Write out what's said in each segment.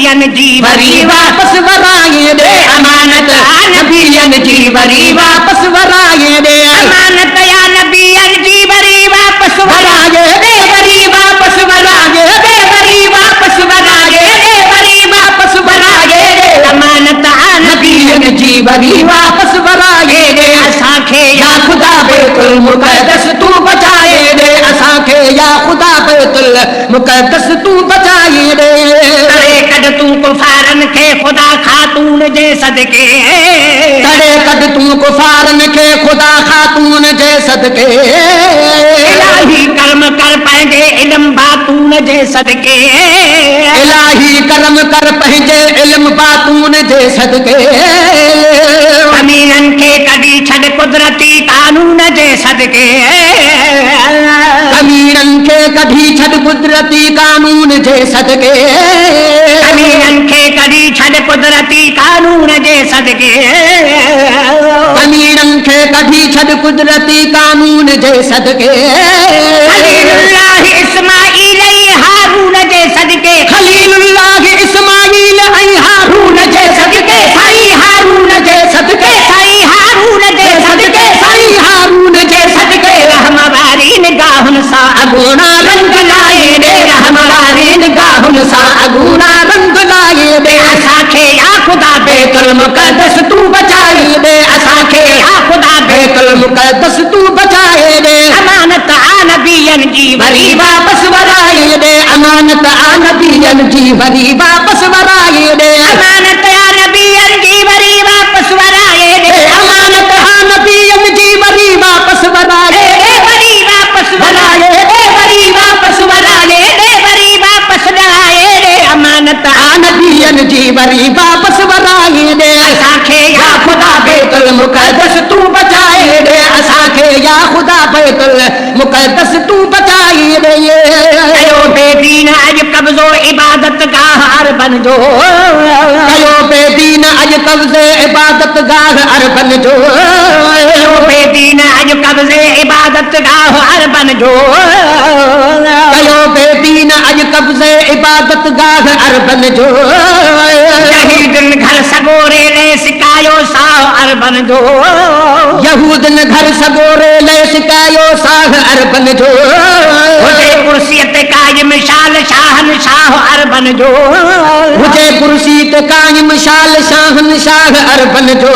नबियन जी वरी वापस वराए दे अमानत नबियन जी वरी वापस वराए दे अमानत या नबियन जी वरी वापस वराए दे वरी वापस वराए दे वरी वापस वराए दे वरी वापस वराए दे अमानत नबियन जी वरी वापस वराए दे असांखे या खुदा बैतुल मुक़द्दस तू बचाए दे असांखे या खुदा बैतुल मुक़द्दस तू बचाए दे करे कद तू कुफारन खे खुदा खातून जे सदके करे कद तू कुफारन खे खुदा खातून जे सदके इलाही कर्म कर पंहिंजे इल्म बातून जे सदके इलाही कर्म कर पंहिंजे इल्म बातून जे सदके ज़मीननि खे कढी छॾ कुदरती कानून जे सदके ज़मीननि खे कढी छॾ कुदरती कानून जे सदके ज़मीननि खे कढी छॾ कुदरती कानून जे सदके ज़मीननि खे कढी छॾ कुदरती कानून जे सदके खलीलुल्लाह इस्माईल ऐं हारून जे सदके खलीलुल्लाह इस्माईल ऐं हारून जे सदके साईं हारून जे सदके साईं हारून जे सदके साईं हारून जे सदके रहम वारी निगाहुनि सां अगूणा रंग लाए दे रहम वारी निगाहुनि सां अगूणा रंग लाए दे असांखे या ख़ुदा बैतुल मुक़द्दस तू बचाए दे असांखे या ख़ुदा बैतुल मुक़द्दस तू बचाए दे अमानत आ नबियनि जी वरी वापस वराए दे अमानत आ नबियनि जी वरी वापस वराए दे अमानत आ नबियनि जी वरी वापस वराए दे अमानत आ नबियनि जी वरी वापस वराए दे वरी वापस वराए दे वरी वापस वराए दे वरी वापस ॾाए दे अमानत आ नबियनि जी वरी वापस वराए दे असांखे या खुदा बैतुल मुक़द्दस तू बचाए दे असांखे या खुदा बैतुल मुक़द्दस तू बचाए दे कयो बेदीन अॼु कब्ज़ो इबादत गाह अरबन जो कयो बेदीन अॼु कब्ज़े इबादत गाह अरबन जो कयो बेदीन अॼु कब्ज़े इबादत गाह अरबन जो कयो बेदीन अॼु कब्ज़े इबादत गाह अरबन जो शहीदनि घर सगोरे ले सिकायो साह अरबन जो यहूदन घर सगोरे ले सिकायो साह अरबन जो हुजे कुर्सीअ ते क़ाइम शाल शाहन शाह अरबन जो हुजे कुर्सी ते क़ाइम शाल शाहन शाह अरबन जो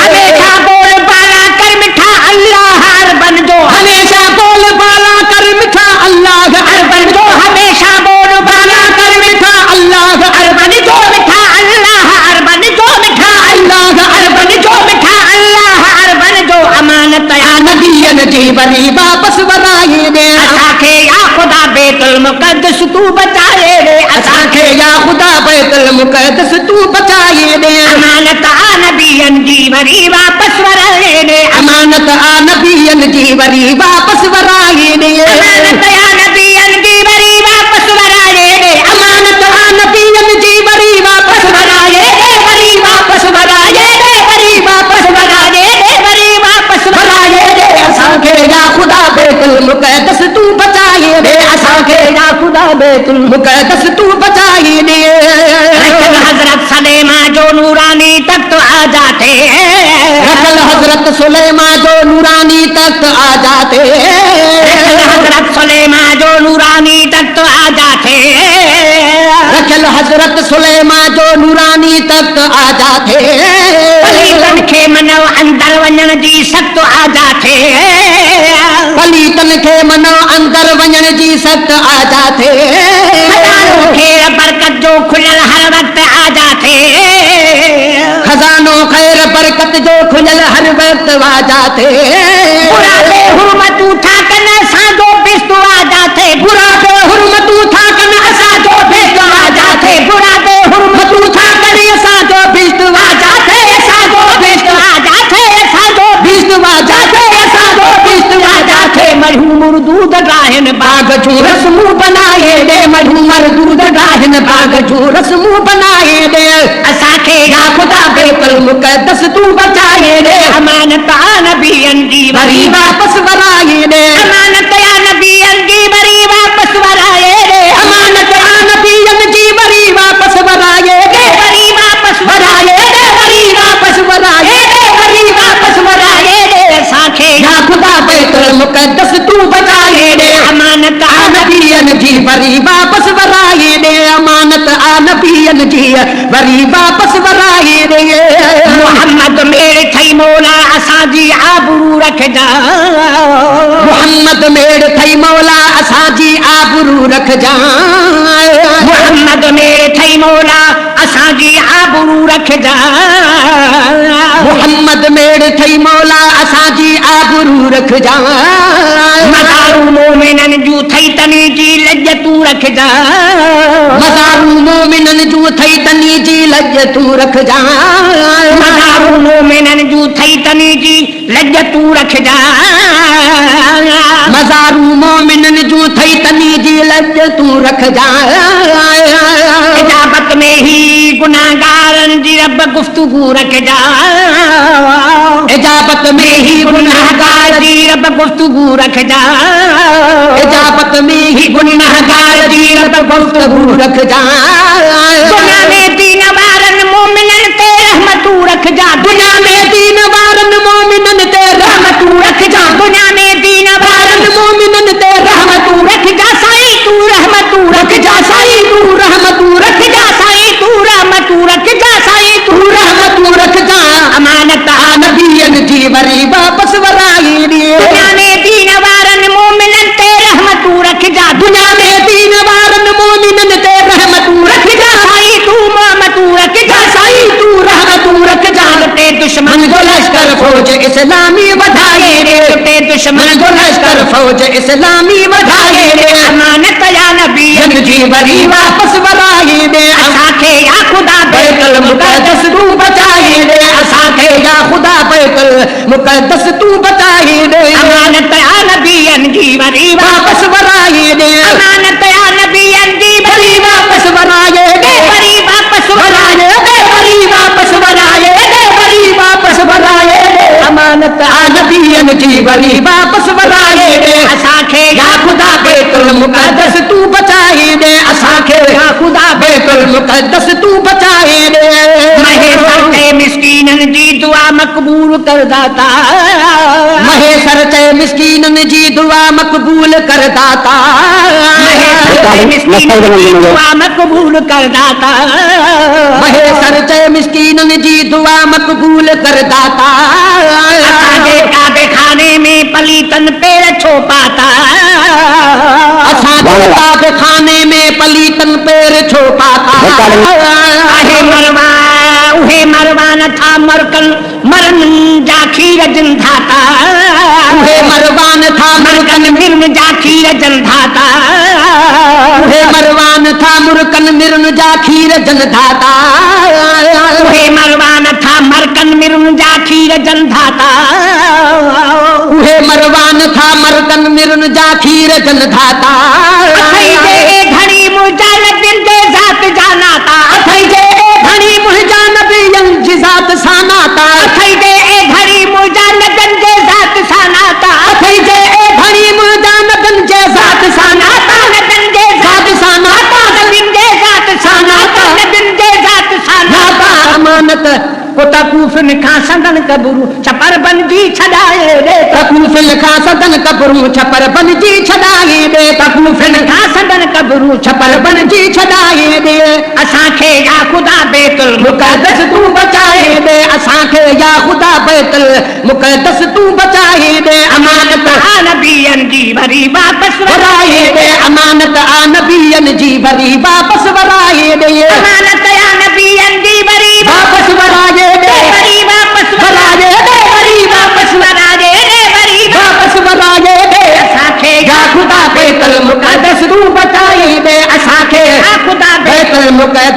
हमेशा बोल बाला कर मिठा अल्लाह अरबन जो हमेशा बोल बाला कर मिठा अल्लाह अरबन जो हमेशा बोल बाला कर मिठा अल्लाह अरबन जो मिठा अल्लाह अरबन जो मिठा अल्लाह अरबन जो मिठा अल्लाह अरबन जो अमानत या नबियनि जी वरी वापस वराए दे असांखे या ख़ुदा बैतुल मुक़द्दस तू बचाए दे असांखे या खुदा बैतुल मुक़द्दस तू बचाए दे अमानत आ नबियनि जी वरी वापस वराए दे अमानत आ नबियनि जी वरी वापस वराए दे अमानत या नबियनि जी वरी वापस वराए दे अमानत आ नबियनि जी वरी वापस वराए दे वरी वापस वराए दे वरी वापस वराए दे वरी वापस वराए दे असांखे या खुदा बैतुल मुक़द्दस तू बचाए दे असांखे या खुदा बैतुल मुक़द्दस तू बचाए दे हजरत सलेमा जो नूरानी तख्त आजा थे रखल हजरत सुलेमा जो नूरानी तख्त आजा थे हजरत सलेमा जो नूरानी तख्त आजा थे रखल हजरत सुलेमा जो नूरानी तख्त आजा थे पलीतन खे मनो अंदर वञण जी सख़्त आजा थे पलीतन खे मनो अंदर वञण जी सख़्त आजा थे खज़ानो ख़ैर बरकत जो खुलियल हर वक्त आजा थे खज़ानो ख़ैर बरकत जो खुलियल हर वक्त आजा थे बुरा बे हुर्मतूं था कनि असांजो बिस्तु आजा थे बुरा बे हुर्मतूं था कनि असांजो बिस्तु आजा थे बुरा बे हुर्मतूं था कनि असांजो बिस्तु आजा थे असांजो बिस्तु आजा थे असांजो बिस्तु आजा थे असांजो बिस्तु आजा थे मरहूम दूध गाहिन बाग जो रस्मू बनाए दे मरहूम दूध गाहिन बाग जो रस्मू बनाए दे असांखे या खुदा बैतुल मुक़द्दस तू बचाए दे अमानत आ नबियनि जी वरी वापस वराए दे अमानत या नबियनि जी वरी वापस वराए दे अमानत आ नबियनि जी वरी वापस वराए वरी वापस वराए दे अमानत आ नबियन जी वरी वापस वराए दे मोहम्मद मेरे थई मौला असांजी आबरू रखजा मोहम्मद मेड़ थई मौला असांजी आबरू रखजा मोहम्मद मेरे थई मौला असांजी आबरू रखजा मोहम्मद मेड़ थई मौला असांजी आबरू रखजा मज़ारू मोमिनन जूं थई तनी जी लज तूं रखजा मज़ारू मोमिनन जूं थई तनी जी लज तूं रखजा मज़ारू मोमिनन जूं थई तनी जी लज तूं रखजा मज़ारू मोमिनन जूं थई तनी जी लज तूं रखजा इजाबत में ही गुनाहगारन जी रब गुफ्तगू रखजा इजाबत में ही गुनाहगार जी रब गुफ्तगू रखजा इजाबत में ही गुनाहगार जी रब गुफ्तगू रखजा दुनिया में दीन वारन मोमिनन ते रहमतू रखजा दुनिया में दीन वारन मोमिनन ते रहमतू रखजा दुनिया में दीन वारन मोमिनन ते रहमतू रखजा साईं तू रहमतू रखजा साईं तू रहमतू रखजा साईं तू रहमतू रखजा साईं तू रहमतू रखजा अमानत आ नबियन जी वरी वापस वराई दे दुनिया में दीन वारन मोमिनन ते रहमतू रखजा दुनिया में दीन वारन मोमिनन ते रहमतू रखजा साईं तू मोहम्मदू रखजा साईं तू रहमतू रखजा ते दुश्मन मन को लश्कर फौज इस्लामी वधाए रे ते दुश्मन मन को लश्कर फौज इस्लामी वधाए रे अमानत या नबी जन जी वरी वापस वराए दे असांखे या खुदा बैतुल मुक़द्दस तू बचाए दे असांखे या खुदा बैतुल मुक़द्दस तू बचाए दे अमानत या नबीयन जी वरी वापस वराए दे अमानत या नबीयन जी वरी वापस वराए दे वरी वापस वराए दे वरी वापस वराए दे वरी वापस वराए दे अमानत आ नबियन जी वरी वापस वराए दे असांखे या खुदा बैतुल मुक़द्दस तू बचाए दे असांखे या खुदा बैतुल मुक़द्दस तू बचाए दे महेसर ते मिस्कीनन जी दुआ मक़बूल कर दाता महेसर ते मिस्कीनन जी दुआ मक़बूल कर दाता महेसर ते मिस्कीनन जी दुआ मक़बूल कर दाता महेसर ते मिस्कीनन जी दुआ मक़बूल कर दाता असांजे काबे खाने में पलीतन पेर छो पाता असांजे काबे खाने में पलीतन पेर छो पाता आहे मरवा उहे मरवा न था मरकन मरन जा खीर जन धाता उहे मरवान था मरकन मिर्न जा खीर जन धाता उहे मरवान था मुरकन मिर्न जा खीर जन धाता उहे मरवा न था मरकन मिर्न जा खीर जन धाता उहे मरवान था मरकन मिर्न जा खीर जन धाता अथई जे घड़ी मुजा नबिन जे जात जानाता अथई जे घड़ी मुजा नबियन जी जात सानाता अथई जे घड़ी मुजा नबन जे जात सानाता अथई जे घड़ी मुजा नबन जे जात सानाता नबन जे जात सानाता नबन जे जात सानाता नबन जे जात सानाता अमानत को तकूफिन खां सदन कबरू छपर बनजी छॾाए दे तकूफिन खां सदन कबरू छपर बनजी छॾाए दे तकूफिन खां सदन कबरू छपर बनजी छॾाए दे असांखे या खुदा बैतुल मुक़द्दस तू बचाए दे असांखे या खुदा बैतुल मुक़द्दस तू बचाए दे अमानत आ नबियन जी वरी वापस वराए दे अमानत आ नबियन जी वरी वापस वराए दे अमानत या नबियन जी वरी वापस वराए दे वरी वापस वराए दे वरी वापस वराए दे वरी वापस वराए दे असांखे या खुदा बैतुल मुक़द्दस तू बचाए दे असांखे या खुदा बैतुल मुक़द्दस